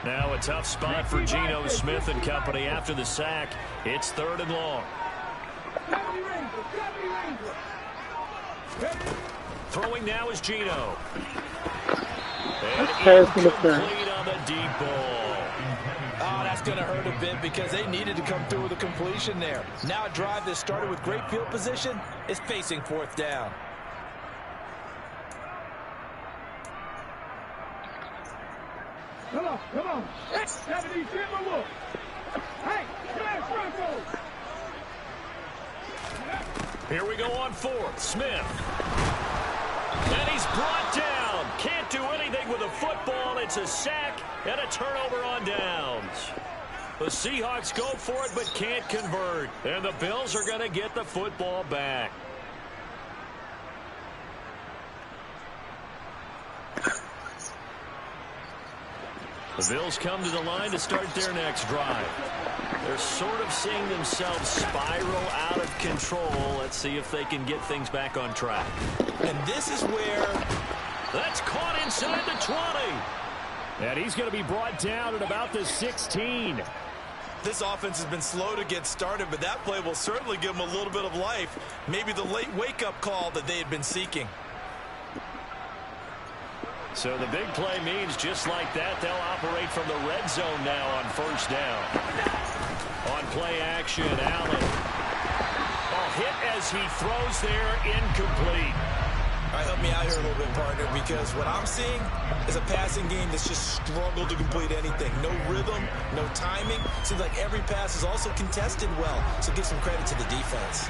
Now a tough spot for Geno Smith and company after the sack. It's 3rd and long. Throwing now is Geno. And incomplete on the deep ball. Oh, that's going to hurt a bit because they needed to come through with a completion there. Now a drive that started with great field position is facing 4th down. Come on. Hey, here we go on 4th. Smith. And he's brought down. Can't do anything with a football. It's a sack and a turnover on downs. The Seahawks go for it but can't convert. And the Bills are going to get the football back. The Bills come to the line to start their next drive. They're sort of seeing themselves spiral out of control. Let's see if they can get things back on track. And this is where... That's caught inside the 20. And he's going to be brought down at about the 16. This offense has been slow to get started, but that play will certainly give them a little bit of life. Maybe the late wake-up call that they had been seeking. So the big play means just like that, they'll operate from the red zone now on 1st down. On play action, Allen. Hit as he throws there, incomplete. All right, help me out here a little bit, partner, because what I'm seeing is a passing game that's just struggled to complete anything. No rhythm, no timing. Seems like every pass is also contested well, so give some credit to the defense.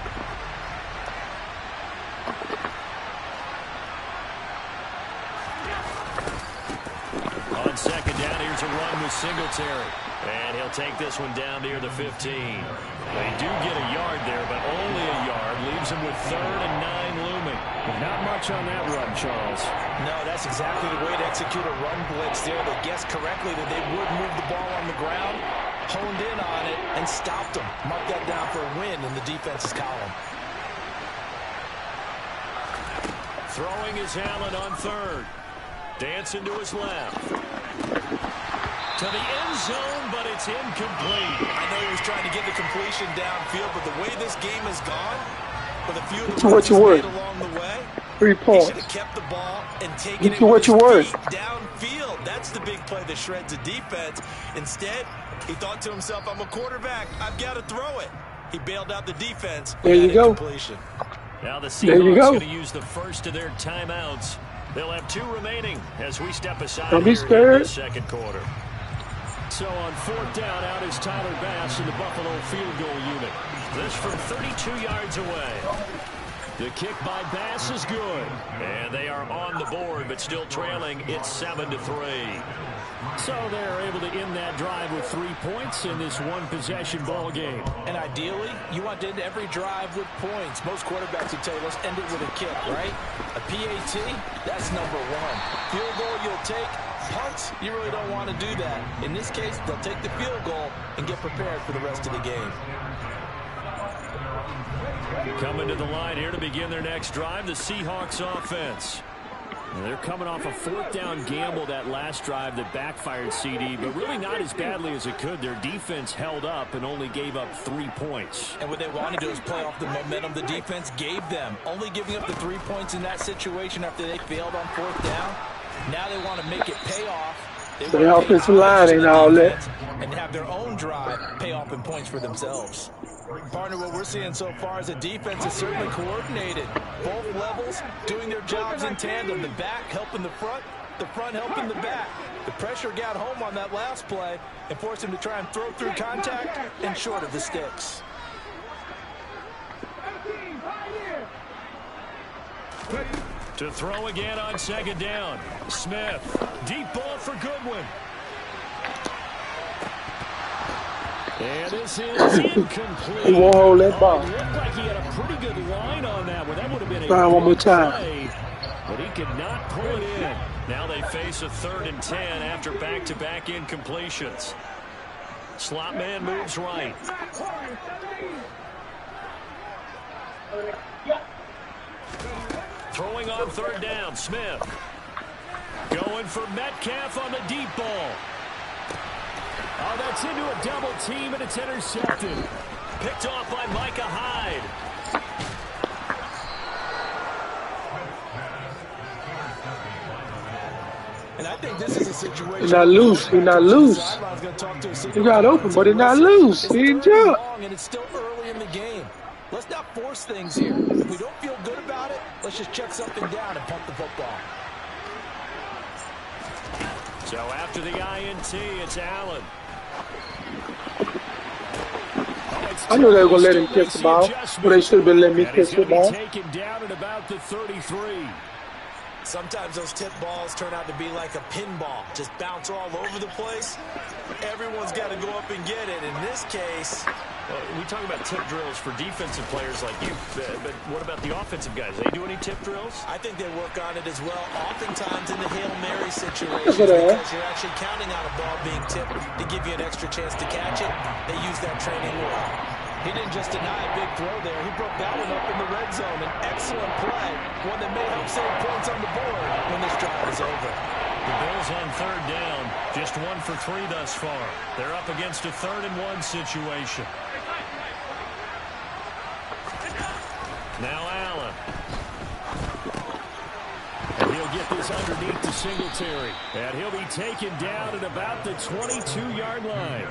On 2nd down, here's a run with Singletary. And he'll take this one down near the 15. They do get a yard there, but only a yard. Leaves him with 3rd and 9 looming. Not much on that run, Charles. No, that's exactly the way to execute a run blitz there. They guessed correctly that they would move the ball on the ground, honed in on it, and stopped them. Mark that down for a win in the defense's column. Throwing is Allen on 3rd. Dancing to his left. To the end zone, but it's incomplete. I know he was trying to get the completion downfield, but the way this game has gone, with a few of the runs made along the way, 3 points. he should have kept the ball and taken it with his feet downfield. That's the big play that shreds the defense. Instead, he thought to himself, I'm a quarterback. I've got to throw it. He bailed out the defense. There you go. Now the Seahawks going to use the first of their timeouts. They'll have 2 remaining as we step aside Don't be here scared. in the 2nd quarter. So on 4th down, out is Tyler Bass in the Buffalo field goal unit. This from 32 yards away. The kick by Bass is good. And they are on the board, but still trailing. It's 7-3. So they're able to end that drive with 3 points in this one-possession ball game. And ideally, you want to end every drive with points. Most quarterbacks would tell you, let's end it with a kick, right? A PAT, that's number 1. Field goal you'll take. Punts, you really don't want to do that. In this case, they'll take the field goal and get prepared for the rest of the game. Coming to the line here to begin their next drive, the Seahawks offense. They're coming off a 4th down gamble that last drive that backfired, CD, but really not as badly as it could. Their defense held up and only gave up 3 points. And what they want to do is play off the momentum the defense gave them. Only giving up the 3 points in that situation after they failed on 4th down. Now they want to make it pay off. So the offensive line and all that. And have their own drive pay off in points for themselves. Partner, what we're seeing so far is the defense is certainly coordinated. Both levels doing their jobs in tandem. The back helping the front helping the back. The pressure got home on that last play and forced him to try and throw through contact and short of the sticks. To throw again on 2nd down. Smith. Deep ball for Goodwin. And this is incomplete. He won't hold that ball. It looked like he had a pretty good line on that one. That would have been a try one more time. play, but he could not pull it in. Now they face a 3rd and 10 after back-to-back incompletions. Slot man moves right. Throwing on 3rd down, Smith. Going for Metcalf on the deep ball. Oh, that's into a double team, and it's intercepted. Picked off by Micah Hyde. And I think this is a situation. He's not loose. He's not loose. He got open, but he's not loose. He didn't jump. And it's still early in the game. Let's not force things here. If we don't feel good about it, let's just check something down and pump the football. So after the INT, it's Allen. I knew they were going to let him catch the ball, but they should have been letting me catch the ball. Taken down at about the 33. Sometimes those tip balls turn out to be like a pinball, just bounce all over the place. Everyone's got to go up and get it. In this case, we talk about tip drills for defensive players like you, but what about the offensive guys? They do any tip drills? I think they work on it as well, oftentimes in the Hail Mary situations, because you're actually counting on a ball being tipped to give you an extra chance to catch it. They use that training well. He didn't just deny a big throw there. He broke that one up in the red zone. An excellent play, one that may help save points on the board when this drive is over. The Bills on third down, just 1 for 3 thus far. They're up against a 3rd and 1 situation. Now Allen. And he'll get this underneath to Singletary. And he'll be taken down at about the 22-yard line.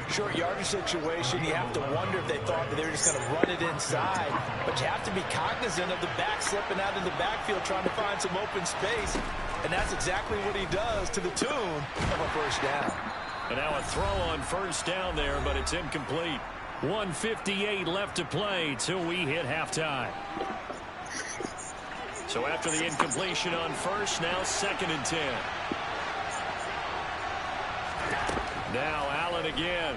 Short yardage situation, you have to wonder if they thought that they were just going to run it inside. But you have to be cognizant of the back slipping out of the backfield trying to find some open space. And that's exactly what he does to the tune of a first down. And now a throw on first down there, but it's incomplete. 1:58 left to play till we hit halftime. So after the incompletion on first, now 2nd and 10. Now Allen again.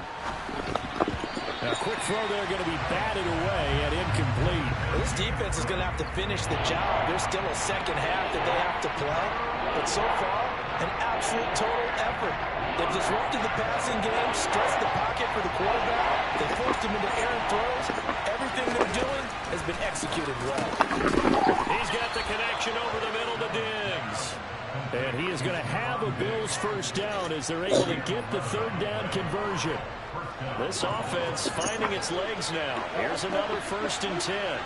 A quick throw there going to be batted away and incomplete. This defense is going to have to finish the job. There's still a second half that they have to play. But so far, an absolute total effort. They've disrupted the passing game, stressed the pocket for the quarterback. They forced him into errant throws. Everything they're doing has been executed well. He's got the connection over the middle to Diggs. And he is going to have a Bills first down as they're able to get the 3rd down conversion. This offense finding its legs now. Here's another 1st and 10.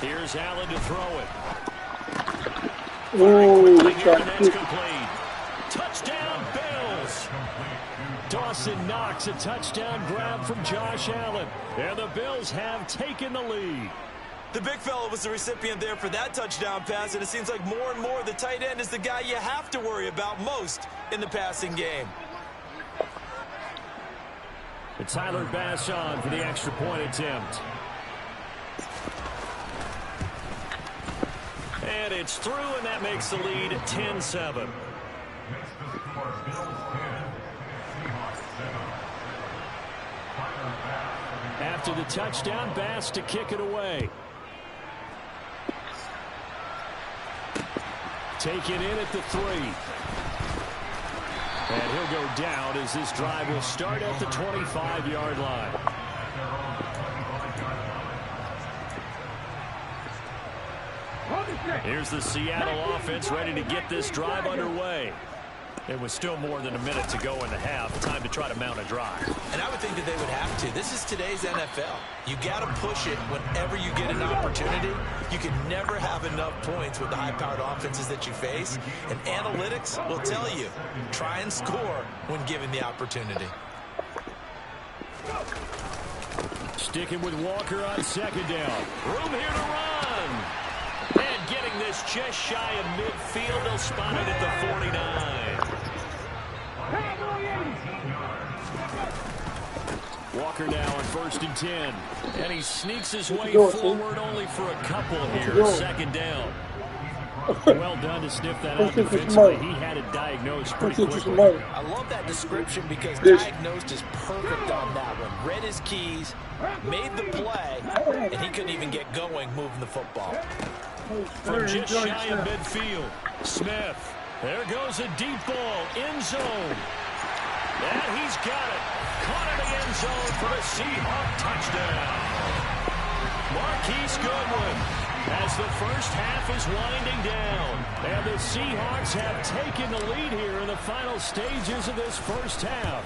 Here's Allen to throw it. Ooh, That's complete. Touchdown, Bills. Dawson Knox, a touchdown grab from Josh Allen. And the Bills have taken the lead. The big fella was the recipient there for that touchdown pass, and it seems like more and more the tight end is the guy you have to worry about most in the passing game. And Tyler Bass on for the extra point attempt. And it's through, and that makes the lead 10-7. After the touchdown, Bass to kick it away. Take it in at the 3. And he'll go down as this drive will start at the 25-yard line. Here's the Seattle offense ready to get this drive underway. It was still more than a minute to go in the half. Time to try to mount a drive. And I would think that they would have to. This is today's NFL. You got to push it whenever you get an opportunity. You can never have enough points with the high-powered offenses that you face. And analytics will tell you, try and score when given the opportunity. Sticking with Walker on 2nd down. Room here to run. And getting this just shy of midfield. They'll spot it at the 49. Walker now on 1st and 10. And he sneaks his way forward only for a couple here. 2nd down. Well done to sniff that out defensively. He had it diagnosed pretty quickly. I love that description because diagnosed is perfect on that one. Read his keys, made the play, and he couldn't even get going moving the football. From just shy of midfield, Smith. There goes a deep ball, end zone. And he's got it. Caught in the end zone for the Seahawk touchdown. Marquise Goodwin as the first half is winding down. And the Seahawks have taken the lead here in the final stages of this first half.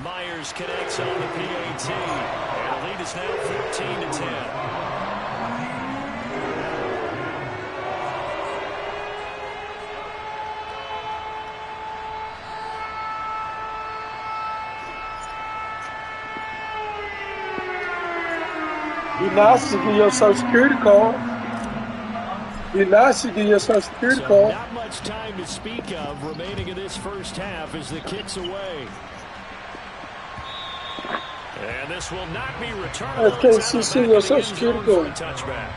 Myers connects on the PAT. And the lead is now 14-10. Be nice to get your Social Security card. Be nice to get your Social Security card. Not much time to speak of remaining in this first half as the kick's away. And this will not be returned. I can't see your Social Security card. Touchback.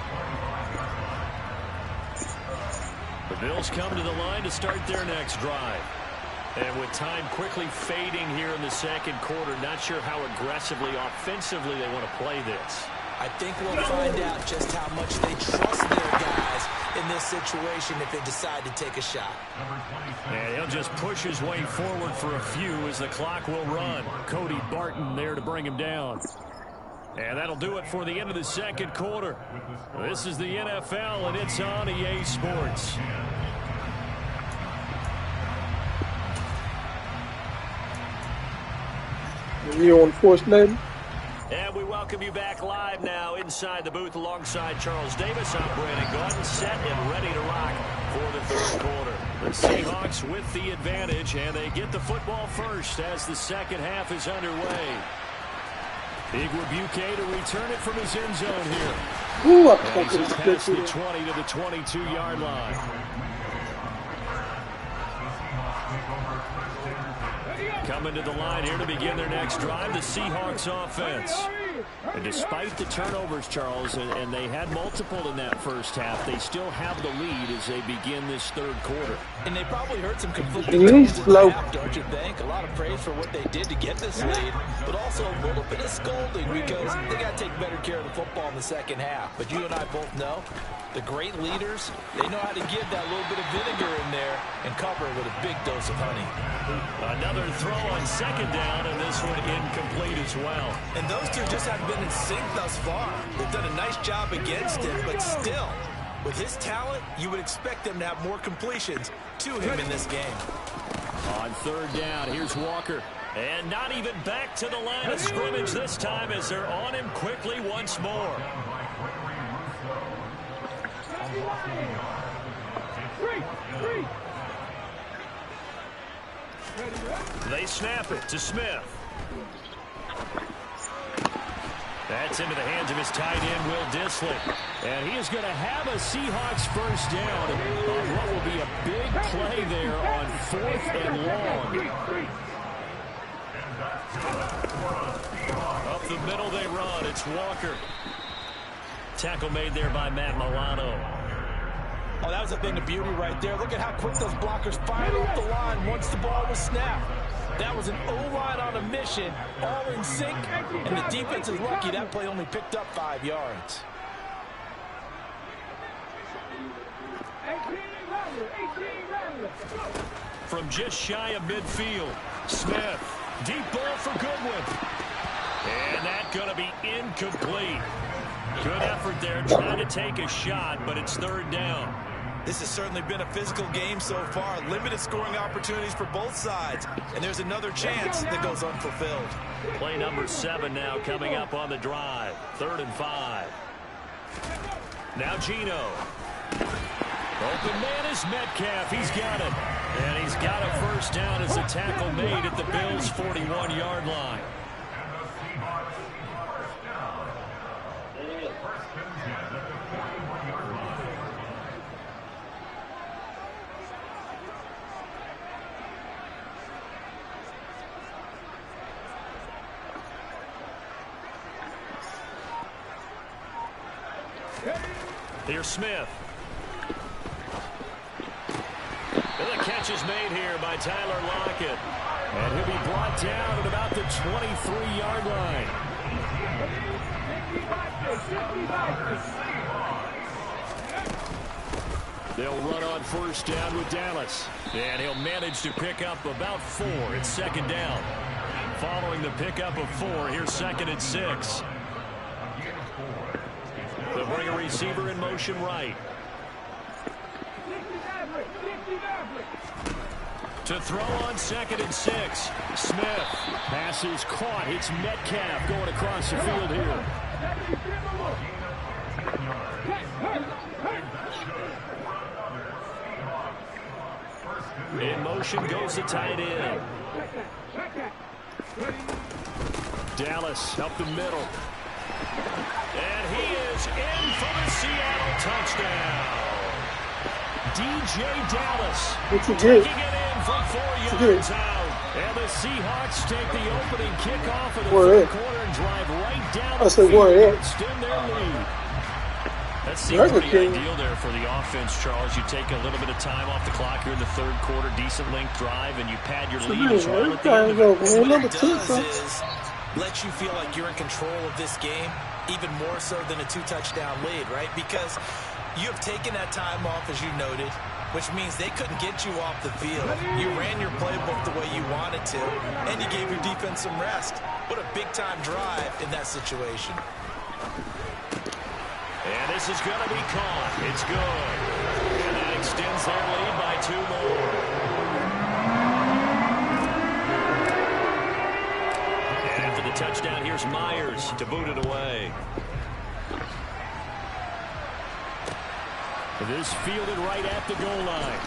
The Bills come to the line to start their next drive. And with time quickly fading here in the second quarter, not sure how aggressively, offensively they want to play this. I think we'll find out just how much they trust their guys in this situation if they decide to take a shot. And he'll just push his way forward for a few as the clock will run. Cody Barton there to bring him down. And that'll do it for the end of the second quarter. This is the NFL, and it's on EA Sports. You on Force Navy? And we welcome you back live now inside the booth alongside Charles Davis. I'm Brandon Gordon, set and ready to rock for the third quarter. The Seahawks with the advantage, and they get the football first as the second half is underway. Igwebuike to return it from his end zone here. Ooh, and he's past the 20 to the 22-yard line. Coming to the line here to begin their next drive, the Seahawks offense. And despite the turnovers, Charles, and they had multiple in that first half, they still have the lead as they begin this third quarter. And they probably heard some conflicting things in the half, don't you think? A lot of praise for what they did to get this lead, but also a little bit of scolding because they got to take better care of the football in the second half. But you and I both know the great leaders, they know how to give that little bit of vinegar in there and cover it with a big dose of honey. Another throw on second down, and this one incomplete as well. And those two just haven't been in sync thus far. They've done a nice job against him, but still, with his talent, you would expect them to have more completions to him in this game. On third down, here's Walker. And not even back to the line of scrimmage this time as they're on him quickly once more. They snap it to Smith. That's into the hands of his tight end, Will Dissly. And he is going to have a Seahawks first down on what will be a big play there on 4th and long. Up the middle they run. It's Walker. Tackle made there by Matt Milano. Oh, that was a thing of beauty right there. Look at how quick those blockers fired off the line once the ball was snapped. That was an O-line on a mission, all in sync, and the defense is lucky that play only picked up 5 yards. From just shy of midfield, Smith, deep ball for Goodwin. And that's going to be incomplete. Good effort there, trying to take a shot, but it's third down. This has certainly been a physical game so far. Limited scoring opportunities for both sides. And there's another chance that goes unfulfilled. Play number 7 now coming up on the drive. 3rd and 5. Now Gino. Open man is Metcalf. He's got it. And he's got a first down as the tackle made at the Bills' 41-yard line. Here's Smith. And the catch is made here by Tyler Lockett. And he'll be brought down at about the 23-yard line. They'll run on first down with Dallas. And he'll manage to pick up about 4. It's second down. Following the pickup of 4, here's 2nd and 6. They'll bring throwing a receiver in motion right. To throw on 2nd and 6. Smith. Pass is caught. It's Metcalf going across the field here. In motion goes the tight end. Dallas up the middle. And he is in for the Seattle touchdown. DJ Dallas taking it in from 4 yards out. And the Seahawks take the opening kickoff of the third quarter and drive right down the field and extend their lead. That seems pretty ideal there for the offense, Charles. You take a little bit of time off the clock here in the third quarter, decent length drive, and you pad your lead as well at the end of it. So what it does is let you feel like you're in control of this game, even more so than a 2-touchdown lead, right? Because you have taken that time off, as you noted, which means they couldn't get you off the field. You ran your playbook the way you wanted to, and you gave your defense some rest. What a big-time drive in that situation. And this is going to be caught. It's good. And that extends their lead by 2 more. And after the touchdown, here's Myers to boot it away. This fielded right at the goal line.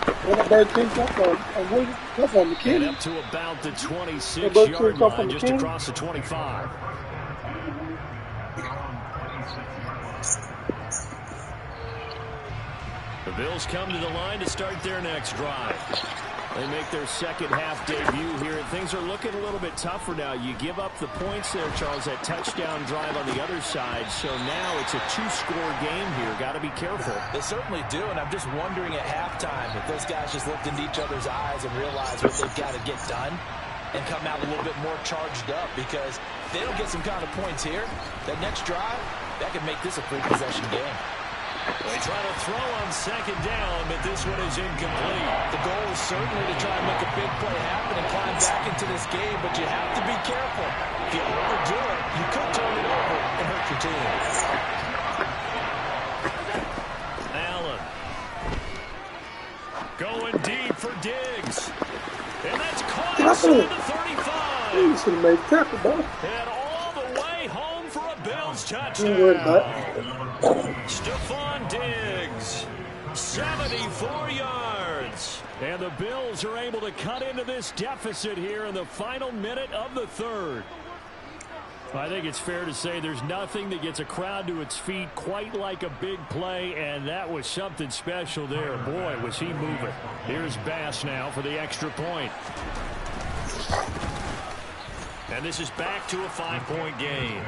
And up to about the 26-yard line, just across the 25. The Bills come to the line to start their next drive. They make their second-half debut here, and things are looking a little bit tougher now. You give up the points there, Charles, that touchdown drive on the other side, so now it's a 2-score game here. Got to be careful. They certainly do, and I'm just wondering at halftime if those guys just looked into each other's eyes and realized what they've got to get done and come out a little bit more charged up, because if they don't get some kind of points here, that next drive, that could make this a three-possession game. They try to throw on 2nd down, but this one is incomplete. The goal is certainly to try and make a big play happen and climb back into this game, but you have to be careful. If you overdo it, you could turn it over and hurt your team. Allen. Going deep for Diggs. And that's caught inside the 35. You should have made tackle, bro. And all the way home for a Bills touchdown. Stephon Diggs, 74 yards. And the Bills are able to cut into this deficit here in the final minute of the third. I think it's fair to say there's nothing that gets a crowd to its feet quite like a big play, and that was something special there. Boy, was he moving. Here's Bass now for the extra point. And this is back to a 5-point game.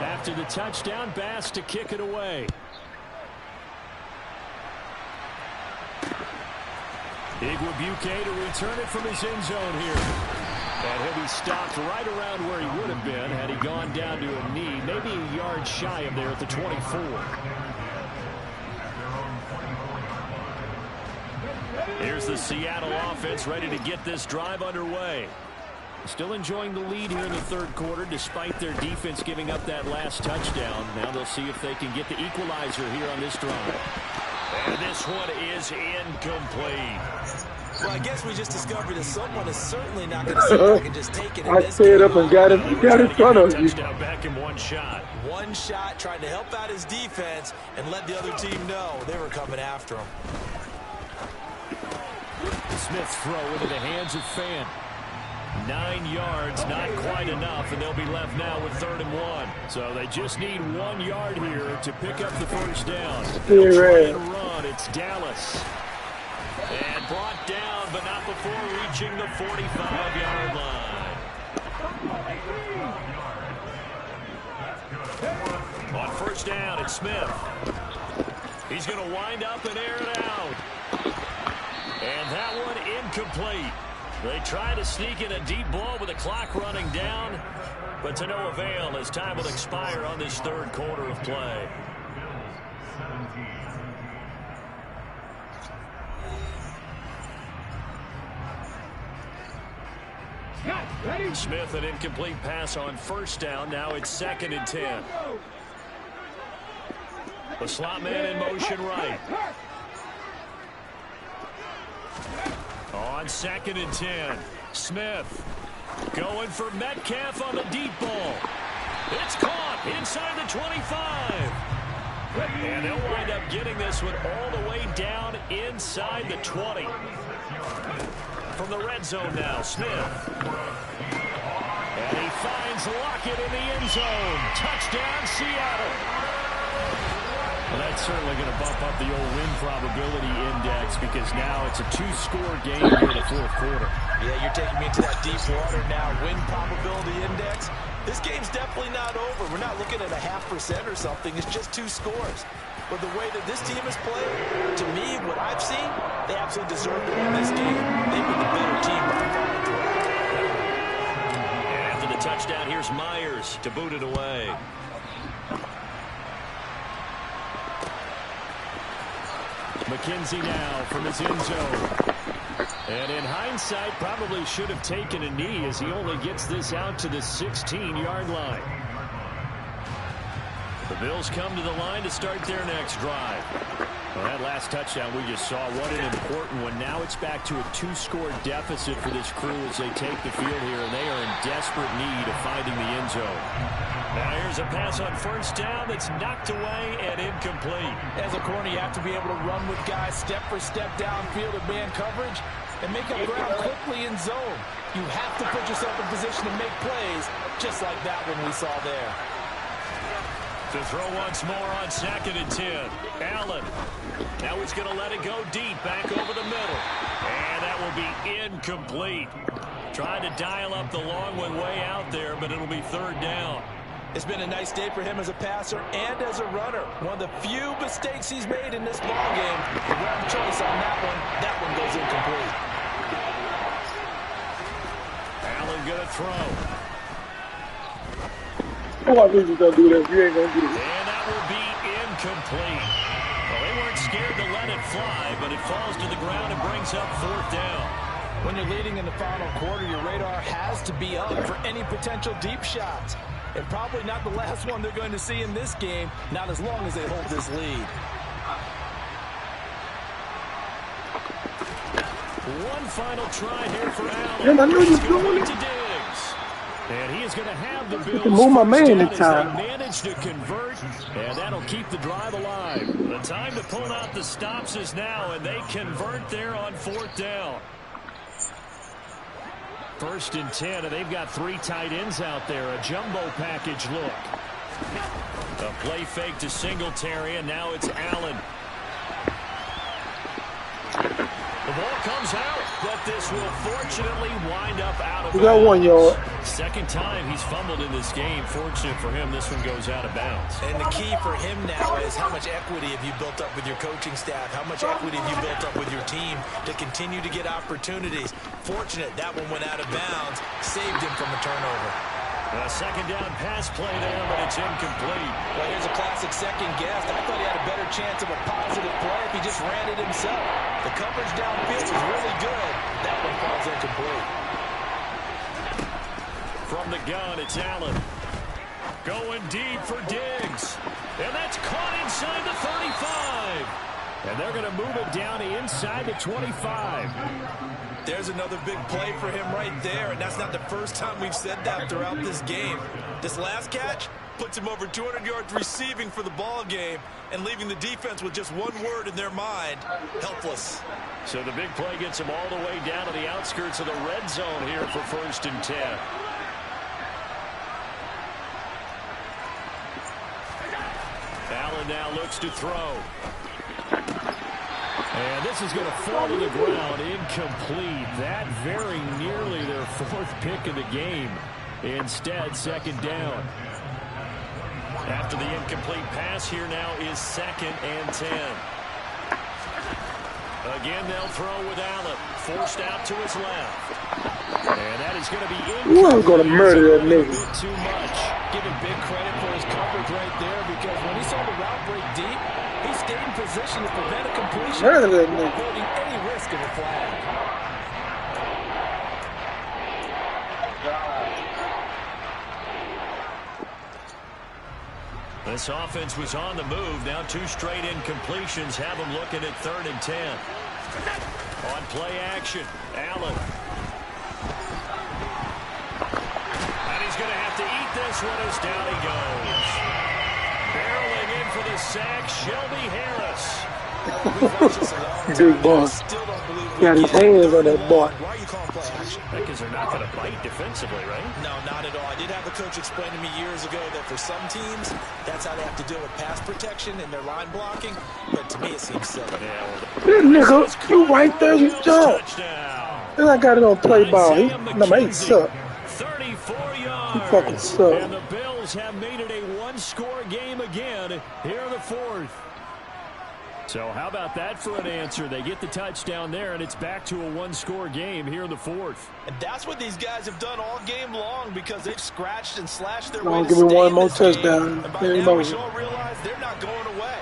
After the touchdown, Bass to kick it away. Igwebuike to return it from his end zone here. And he'll be stopped right around where he would have been had he gone down to a knee, maybe a yard shy of there at the 24. Here's the Seattle offense ready to get this drive underway. Still enjoying the lead here in the third quarter despite their defense giving up that last touchdown. Now they'll see if they can get the equalizer here on this drive. And this one is incomplete. Well, I guess we just discovered that someone is certainly not going to sit back and just take it in I this stayed game. up and got it in front of you. Touchdown back in one shot. One shot, trying to help out his defense and let the other team know they were coming after him. Smith's throw into the hands of Fan. 9 yards, not quite enough, and they'll be left now with 3rd and 1. So they just need 1 yard here to pick up the first down. They'll try and run. It's Dallas. And brought down, but not before reaching the 45-yard line. On 1st down, it's Smith. He's going to wind up and air it out. And that one incomplete. They try to sneak in a deep ball with the clock running down, but to no avail as time will expire on this third quarter of play. Smith, an incomplete pass on first down. Now it's 2nd and 10. The slot man in motion right. On 2nd and 10. Smith going for Metcalf on the deep ball. It's caught inside the 25. And they'll wind up getting this one all the way down inside the 20. From the red zone now, Smith. And he finds Lockett in the end zone. Touchdown, Seattle. Well, that's certainly going to bump up the old win probability index because now it's a 2-score game here in the 4th quarter. Yeah, you're taking me into that deep water now. Win probability index. This game's definitely not over. We're not looking at a 0.5% or something. It's just 2 scores. But the way that this team has played, to me, what I've seen, they absolutely deserve to win this game. They've been the better team by far. And after the touchdown, here's Myers to boot it away. McKenzie now from his end zone. And in hindsight, probably should have taken a knee as he only gets this out to the 16-yard line. The Bills come to the line to start their next drive. Well, that last touchdown we just saw, what an important one. Now it's back to a 2-score deficit for this crew as they take the field here, and they are in desperate need of finding the end zone. Now here's a pass on first down that's knocked away and incomplete. As a corner, you have to be able to run with guys step for step downfield in man coverage and make up ground quickly in zone. You have to put yourself in position to make plays, just like that one we saw there. To throw once more on 2nd and 10. Allen. Now he's going to let it go deep, back over the middle. And that will be incomplete. Trying to dial up the long one way out there, but it'll be 3rd down. It's been a nice day for him as a passer and as a runner. One of the few mistakes he's made in this ballgame. The wrong choice on that one. That one goes incomplete. Allen going to throw. Oh, I knew you was going to do that. You ain't going to do it. And that will be incomplete. Well, they weren't scared to let it fly, but it falls to the ground and brings up 4th down. When you're leading in the final quarter, your radar has to be up for any potential deep shots. And probably not the last one they're going to see in this game, not as long as they hold this lead. One final try here for Allen. Yeah, I knew you was doing it. To Diggs. And he is going to have the Bills can move my man in first time. down as they manage to convert, and that'll keep the drive alive. The time to pull out the stops is now, and they convert there on 4th down. 1st and 10, and they've got 3 tight ends out there. A jumbo package look. A play fake to Singletary, and now it's Allen. The ball comes out, but this will fortunately wind up out of bounds. We got 1 yard. 2nd time he's fumbled in this game. Fortunate for him, this one goes out of bounds. And the key for him now is how much equity have you built up with your coaching staff? How much equity have you built up with your team to continue to get opportunities? Fortunate that one went out of bounds, saved him from a turnover. A 2nd down pass play there, but it's incomplete. Well, here's a classic second guess. I thought he had a better chance of a positive play if he just ran it himself. The coverage downfield was really good. That one falls incomplete. From the gun, it's Allen. Going deep for Diggs. And that's caught inside the 35. And they're going to move it down to inside the 25. There's another big play for him right there, and that's not the first time we've said that throughout this game. This last catch puts him over 200 yards receiving for the ball game and leaving the defense with just one word in their mind: helpless. So the big play gets him all the way down to the outskirts of the red zone here for 1st and 10. Allen now looks to throw. And this is going to fall to the ground, incomplete. That very nearly their 4th pick of the game. Instead, 2nd down. After the incomplete pass, here now is 2nd and 10. Again, they'll throw with Allen. Forced out to his left. And that is going to be incomplete. I'm going to murder that nigga. Too much. Give him big credit for his coverage right there, because when he saw the route break deep, he stayed in position to prevent a completion, avoiding any risk of a flag. This offense was on the move. Now 2 straight incompletions have them looking at 3rd and 10. On play action, Allen. And he's going to have to eat this one as down he goes. Barreling in for the sack, Shelby Harris. Big boy. Got his hands on that boy. Why are you calling play action? Because they're not going to bite defensively, right? No, not at all. I did have a coach explain to me years ago that for some teams, that's how they have to deal with pass protection and their line blocking. But to me, it seems silly. That nigga, you right there, you jump. And I got it on play ball. No, man, he suck. 34 He yards. fucking suck. And the Bills have made it a 1-score game again here in the 4th. So how about that for an answer? They get the touchdown there, and it's back to a 1-score game here in the 4th. And that's what these guys have done all game long because they've scratched and slashed their Come way on, to give me stay one in more this game. touchdown. And by Game now, we over. should all realize they're not going away.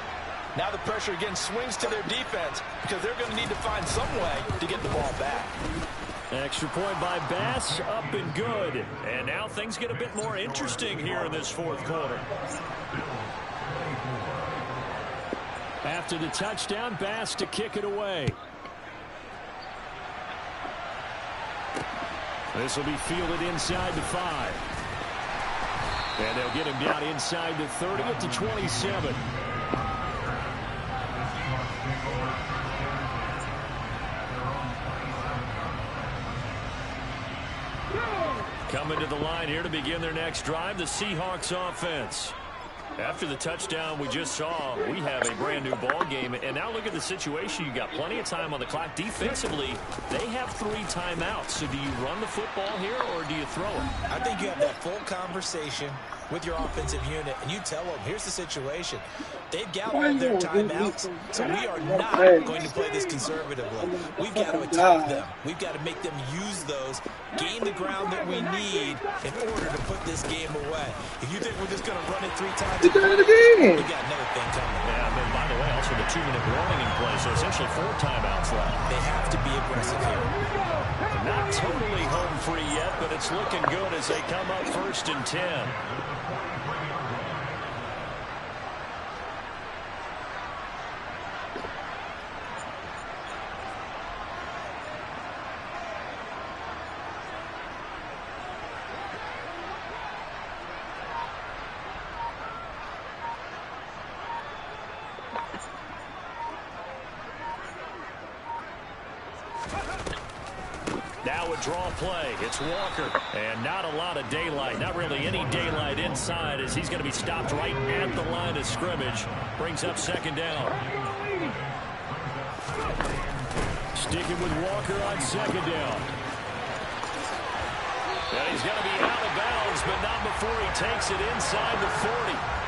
Now the pressure again swings to their defense because they're going to need to find some way to get the ball back. Extra point by Bass, up and good. And now things get a bit more interesting here in this 4th quarter. After the touchdown, Bass to kick it away. This will be fielded inside the 5. And they'll get him down inside the 30 at the 27. Coming to the line here to begin their next drive, the Seahawks offense. After the touchdown we just saw, we have a brand new ball game. And now look at the situation. You got plenty of time on the clock. Defensively, they have 3 timeouts. So do you run the football here or do you throw it? I think you have that full conversation with your offensive unit, and you tell them, here's the situation. They've got all their timeouts, so we are not going to play this conservatively. We've got to attack them. We've got to make them use those, gain the ground that we need in order to put this game away. If you think we're just going to run it 3 times, He did it again. you got another thing coming. Yeah, but by the way, also the 2-minute warning in play, so essentially 4 timeouts left. They have to be aggressive here. Not totally home free yet, but it's looking good as they come up 1st and 10. Now a draw play. It's Walker. And not a lot of daylight. Not really any daylight inside as he's going to be stopped right at the line of scrimmage. Brings up 2nd down. Sticking with Walker on 2nd down. And he's going to be out of bounds, but not before he takes it inside the 40.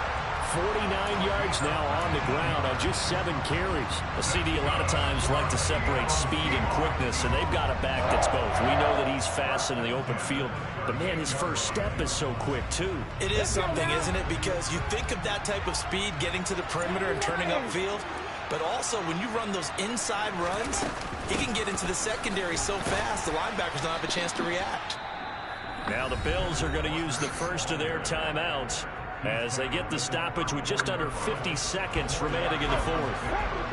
49 yards now on the ground on just 7 carries. A CD a lot of times like to separate speed and quickness, and they've got a back that's both. We know that he's fast in the open field, but man, his first step is so quick too. It is something, isn't it? Because you think of that type of speed getting to the perimeter and turning upfield, but also when you run those inside runs, he can get into the secondary so fast the linebackers don't have a chance to react. Now the Bills are going to use the first of their timeouts as they get the stoppage with just under 50 seconds remaining in the 4th.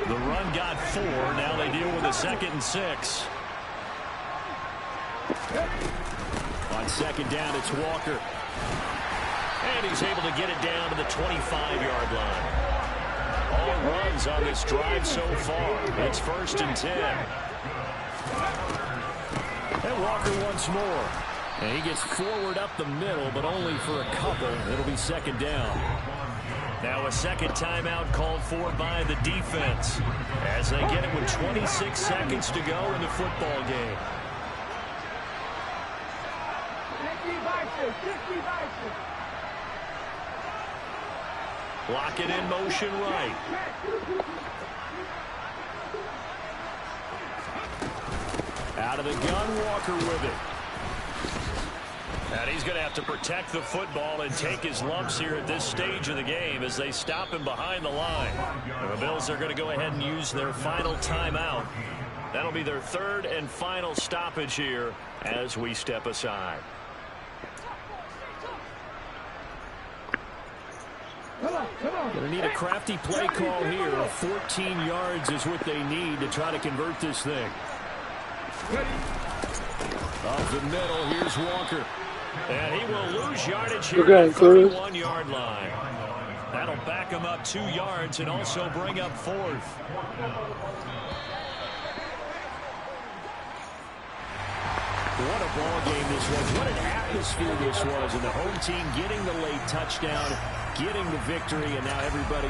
The run got 4. Now they deal with a 2nd and 6. On 2nd down, it's Walker. And he's able to get it down to the 25-yard line. All runs on this drive so far. It's 1st and 10. And Walker once more. And he gets forward up the middle, but only for a couple. It'll be 2nd down. Now a 2nd timeout called for by the defense as they get it with 26 seconds to go in the football game. Lock it in motion right. Out of the gun, Walker with it. And he's going to have to protect the football and take his lumps here at this stage of the game as they stop him behind the line. And the Bills are going to go ahead and use their final timeout. That'll be their 3rd and final stoppage here as we step aside. Going to need a crafty play call here. 14 yards is what they need to try to convert this thing. Up the middle, here's Walker. And he will lose yardage here at the 31-yard line. That'll back him up 2 yards and also bring up 4th. What a ball game this was. What an atmosphere this was. And the home team getting the late touchdown, getting the victory, and now everybody